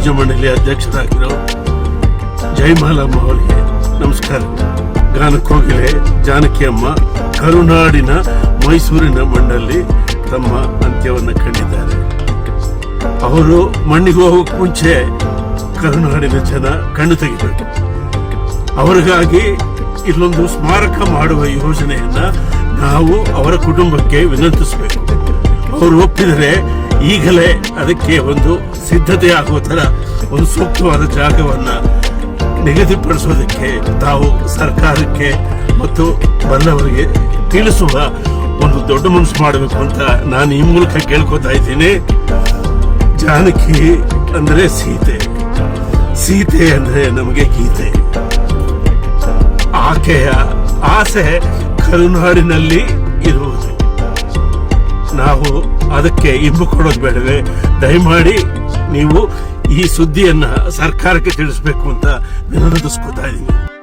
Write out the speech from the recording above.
ಪೂಜ್ಯ ಮಂಡಳಿ ಅಧ್ಯಕ್ಷರಾಗಿರೋ ಜಯಮಾಲಮ್ಮ ಅವರಿಗೆ ನಮಸ್ಕಾರ. ಗಾನಕೋಗಿಲೆ ಜಾನಕಿ ಅಮ್ಮ ಕರುನಾಡಿನ ಮೈಸೂರಿನ ಮಣ್ಣಲ್ಲಿ ತಮ್ಮ ಅಂತ್ಯವನ್ನು ಕಂಡಿದ್ದಾರೆ. ಅವರು ಮಣ್ಣಿಗೆ ಹೋಗೋಕೆ ಮುಂಚೆ ಕರುನಾಡಿನ ಜನ ಕಣ್ಣು ತೆಗಿಬೇಕು. ಅವರಿಗಾಗಿ ಇಲ್ಲೊಂದು ಸ್ಮಾರಕ ಮಾಡುವ ಯೋಜನೆಯನ್ನ ನಾವು ಅವರ ಕುಟುಂಬಕ್ಕೆ ವಿನಂತಿಸಬೇಕು. ಅವರು ಒಪ್ಪಿದರೆ ಈಗಲೇ ಅದಕ್ಕೆ ಒಂದು ಸಿದ್ಧತೆ ಆಗುವ ತರ ಒಂದು ಸೂಕ್ತವಾದ ಜಾಗವನ್ನ ನಿಗದಿಪಡಿಸೋದಕ್ಕೆ ತಾವು ಸರ್ಕಾರಕ್ಕೆ ಮತ್ತು ಬಲ್ಲವರಿಗೆ ತಿಳಿಸುವ ಒಂದು ದೊಡ್ಡ ಮನಸ್ಸು ಮಾಡಬೇಕು ಅಂತ ನಾನು ಈ ಮೂಲಕ ಕೇಳ್ಕೊತಾ ಇದ್ದೀನಿ. ಜಾನಕಿ ಅಂದ್ರೆ ಸೀತೆ, ಸೀತೆ ಅಂದ್ರೆ ನಮಗೆ ಗೀತೆ. ಆಕೆಯ ಆಸೆ ಕರುನಾಡಿನಲ್ಲಿ ಇರುವುದು. ನಾವು ಅದಕ್ಕೆ ಇಂಬು ಕೊಡೋದು ಬೇಡವೇ? ದಯಮಾಡಿ ನೀವು ಈ ಸುದ್ದಿಯನ್ನ ಸರ್ಕಾರಕ್ಕೆ ತಿಳಿಸಬೇಕು ಅಂತ ವಿನಂತಿಸ್ಕೊತಾ ಇದ್ದೀನಿ.